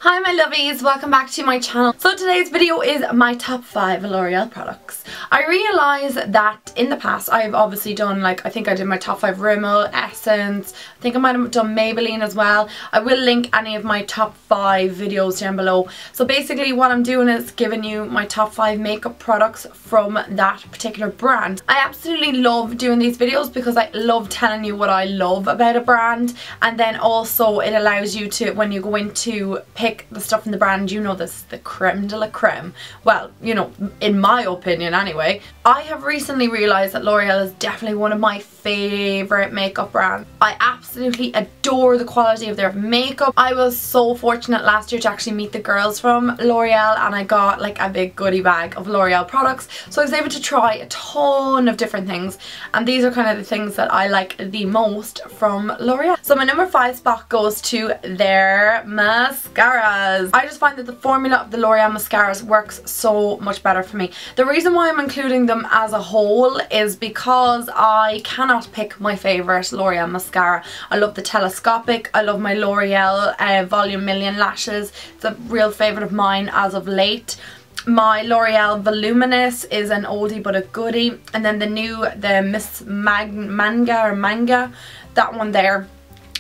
Hi my lovies, welcome back to my channel. So today's video is my top 5 L'Oreal products. I realise that in the past I've obviously done, like, I think I did my top 5 Rimmel, Essence, I think I might have done Maybelline as well. I will link any of my top 5 videos down below. So basically what I'm doing is giving you my top 5 makeup products from that particular brand. I absolutely love doing these videos because I love telling you what I love about a brand, and then also it allows you to, when you go into pick the stuff in the brand, you know, this is the creme de la creme. Well, you know, in my opinion anyway. I have recently realised that L'Oreal is definitely one of my favourite makeup brands. I absolutely adore the quality of their makeup. I was so fortunate last year to actually meet the girls from L'Oreal, and I got like a big goodie bag of L'Oreal products, so I was able to try a ton of different things, and these are kind of the things that I like the most from L'Oreal. So my number 5 spot goes to their mascaras. I just find that the formula of the L'Oreal mascaras works so much better for me. The reason why I'm including them as a whole is because I cannot pick my favourite L'Oreal mascara. I love the telescopic, I love my L'Oreal Volume Million lashes. It's a real favourite of mine as of late. My L'Oreal Voluminous is an oldie but a goodie, and then the Miss Manga, that one there,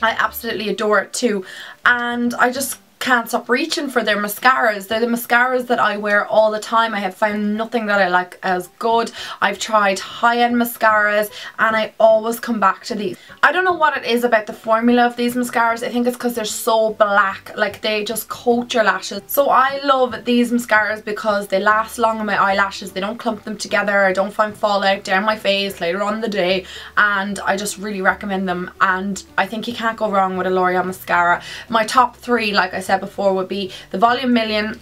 I absolutely adore it too, and I just can't stop reaching for their mascaras. They're the mascaras that I wear all the time. I have found nothing that I like as good. I've tried high-end mascaras and I always come back to these. I don't know what it is about the formula of these mascaras. I think it's because they're so black, like they just coat your lashes. So I love these mascaras because they last long on my eyelashes. They don't clump them together. I don't find fallout down my face later on in the day, and I just really recommend them, and I think you can't go wrong with a L'Oreal mascara. My top 3, like I said before, would be the Volume Million,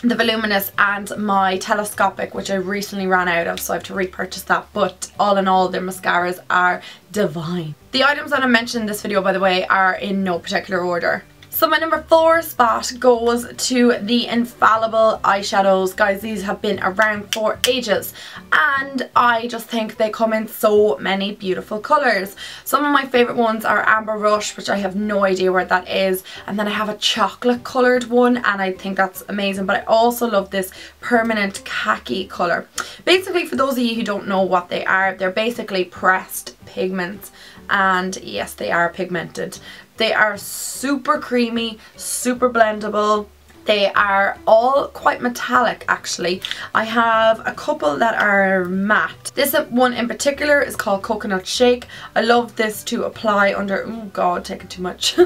the Voluminous, and my telescopic, which I recently ran out of, so I have to repurchase that. But all in all, their mascaras are divine. The items that I mentioned in this video, by the way, are in no particular order. So my number 4 spot goes to the Infallible eyeshadows. Guys, these have been around for ages, and I just think they come in so many beautiful colours. Some of my favourite ones are Amber Rush, which I have no idea where that is, and then I have a chocolate coloured one, and I think that's amazing. But I also love this permanent khaki colour. Basically, for those of you who don't know what they are, they're basically pressed pigments, and yes, they are pigmented. They are super creamy, super blendable. They are all quite metallic actually. I have a couple that are matte. This one in particular is called Coconut Shake. I love this to apply under, oh god, taking too much.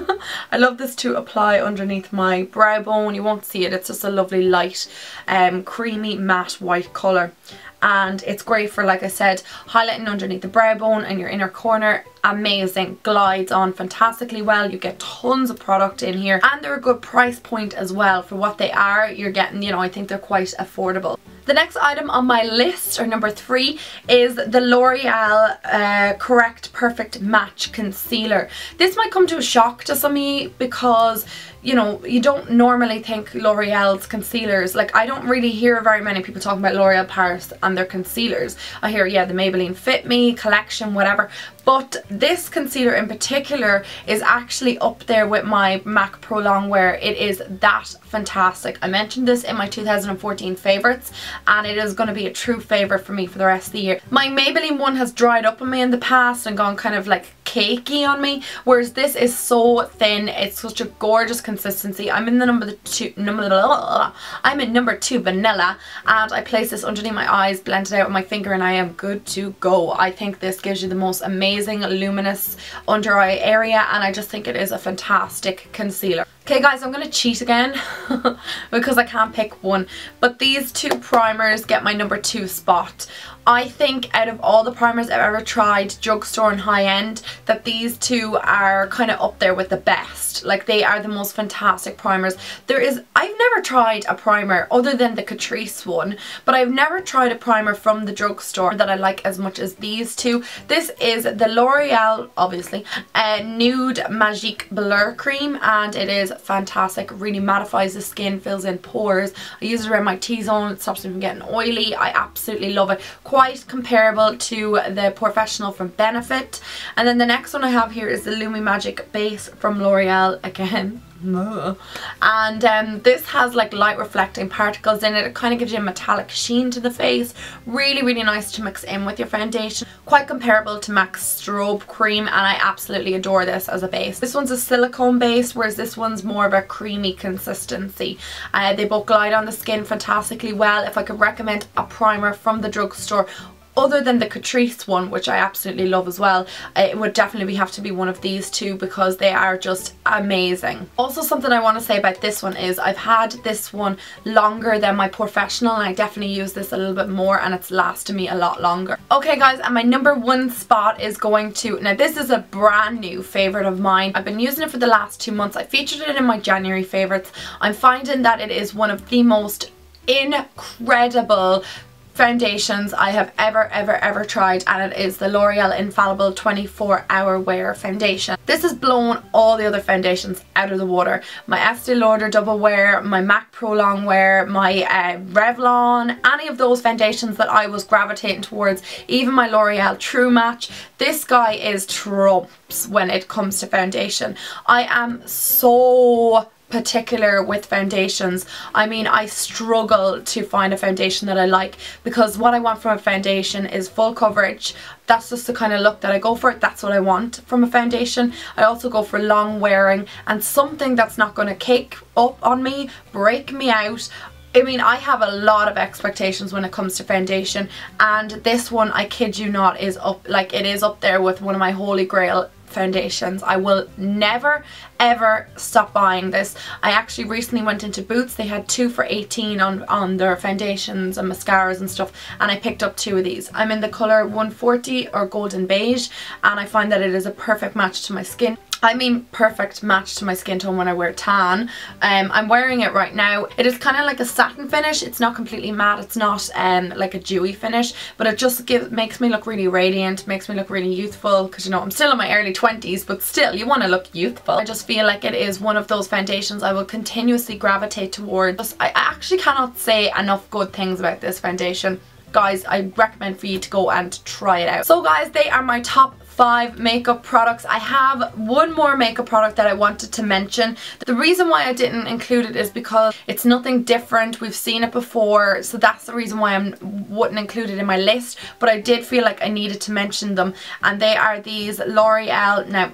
I love this to apply underneath my brow bone. You won't see it, it's just a lovely light creamy matte white colour. And it's great for, like I said, highlighting underneath the brow bone and your inner corner. Amazing, glides on fantastically well. You get tons of product in here, and they're a good price point as well for what they are. You're getting, you know, I think they're quite affordable. The next item on my list, or number 3, is the L'Oreal Correct Perfect Match Concealer. This might come to a shock to some of you because, you know, you don't normally think L'Oreal's concealers, like I don't really hear very many people talking about L'Oreal Paris and their concealers. I hear, yeah, the Maybelline Fit Me collection, whatever, but this concealer in particular is actually up there with my MAC Pro Longwear. It is that fantastic. I mentioned this in my 2014 favourites, and it is going to be a true favourite for me for the rest of the year. My Maybelline one has dried up on me in the past and gone kind of like cakey on me, whereas this is so thin. It's such a gorgeous consistency. I'm in number 2 vanilla, and I place this underneath my eyes, blend it out with my finger, and I am good to go. I think this gives you the most amazing luminous under eye area, and I just think it is a fantastic concealer. Okay guys, I'm going to cheat again because I can't pick one, but these 2 primers get my number 2 spot. I think out of all the primers I've ever tried, drugstore and high-end, that these 2 are kind of up there with the best. Like, they are the most fantastic primers. I've never tried a primer other than the Catrice one, but I've never tried a primer from the drugstore that I like as much as these 2. This is the L'Oreal, obviously, Nude Magique Blur Cream, and it is fantastic. Really mattifies the skin, fills in pores. I use it around my T-zone, it stops me from getting oily. I absolutely love it. Quite comparable to the Professional from Benefit. And then the next one I have here is the Lumi Magic Base from L'Oreal again. And this has like light reflecting particles in it. It kind of gives you a metallic sheen to the face. Really, really nice to mix in with your foundation. Quite comparable to MAC's Strobe Cream, and I absolutely adore this as a base. This one's a silicone base, whereas this one's more of a creamy consistency. They both glide on the skin fantastically well. If I could recommend a primer from the drugstore other than the Catrice one, which I absolutely love as well, it would definitely have to be one of these two because they are just amazing. Also, something I want to say about this one is I've had this one longer than my professional, and I definitely use this a little bit more, and it's lasted me a lot longer. Okay guys, and my number one spot is going to, now this is a brand new favourite of mine. I've been using it for the last 2 months. I featured it in my January favourites. I'm finding that it is one of the most incredible foundations I have ever tried, and it is the Loreal Infallible 24-hour wear foundation. This has blown all the other foundations out of the water. My Estee Lauder double wear, my MAC Pro long wear, my Revlon, any of those foundations that I was gravitating towards, even my L'Oreal True Match. This guy is trumps when it comes to foundation. I am so particular with foundations. I mean, I struggle to find a foundation that I like, because what I want from a foundation is full coverage. That's just the kind of look that I go for. That's what I want from a foundation. I also go for long wearing and something that's not going to cake up on me, break me out. I mean, I have a lot of expectations when it comes to foundation, and this one, I kid you not, is up, like, it is up there with one of my holy grail foundations. I will never ever stop buying this. I actually recently went into Boots. They had 2 for $18 on their foundations and mascaras and stuff, and I picked up 2 of these. I'm in the colour 140 or golden beige, and I find that it is a perfect match to my skin. I mean, perfect match to my skin tone when I wear tan. I'm wearing it right now. It is kind of like a satin finish. It's not completely matte. It's not like a dewy finish, but it just makes me look really radiant, makes me look really youthful, because, you know, I'm still in my early 20s, but still, you want to look youthful. I just feel like it is one of those foundations I will continuously gravitate towards. I actually cannot say enough good things about this foundation. Guys, I recommend for you to go and try it out. So guys, they are my top 5 makeup products. I have one more makeup product that I wanted to mention. The reason why I didn't include it is because it's nothing different. We've seen it before, so that's the reason why I wouldn't include it in my list, but I did feel like I needed to mention them, and they are these L'Oreal. Now,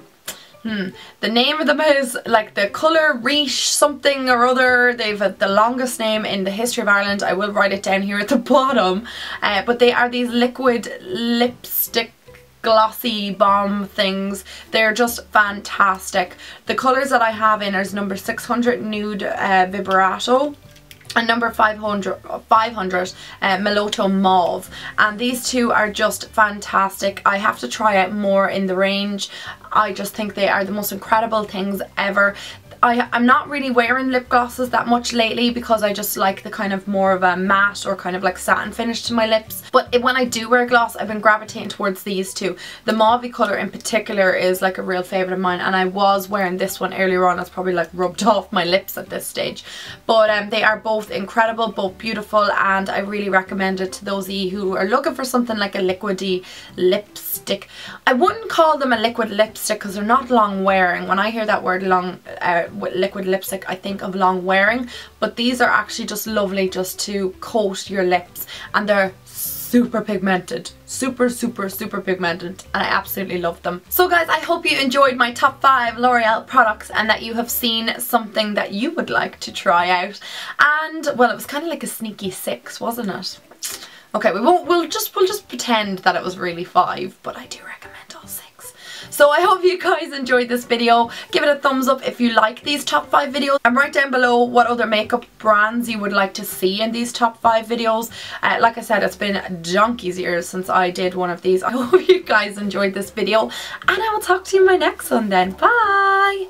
the name of them is like the colour Riche something or other. They've the longest name in the history of Ireland. I will write it down here at the bottom. But they are these liquid lipstick glossy bomb things. They're just fantastic. The colours that I have in is number 600 Nude Vibrato and number 500 Melotto Mauve, and these two are just fantastic. I have to try out more in the range. I just think they are the most incredible things ever. I'm not really wearing lip glosses that much lately because I just like the kind of more of a matte or kind of like satin finish to my lips. But when I do wear gloss, I've been gravitating towards these two. The mauve colour in particular is like a real favourite of mine, and I was wearing this one earlier on. It's probably like rubbed off my lips at this stage. But they are both incredible, both beautiful, and I really recommend it to those of you who are looking for something like a liquidy lipstick. I wouldn't call them a liquid lipstick because they're not long wearing. When I hear that word long with liquid lipstick, I think of long wearing, but these are actually just lovely just to coat your lips, and they're super pigmented, super pigmented, and I absolutely love them. So guys, I hope you enjoyed my top 5 L'Oreal products and that you have seen something that you would like to try out. And well, it was kind of like a sneaky 6, wasn't it? Okay, we'll just pretend that it was really 5, but I do recommend all 6. So I hope you guys enjoyed this video. Give it a thumbs up if you like these top 5 videos, and write down below what other makeup brands you would like to see in these top 5 videos. Like I said, it's been donkey's years since I did one of these. I hope you guys enjoyed this video, and I will talk to you in my next one then. Bye!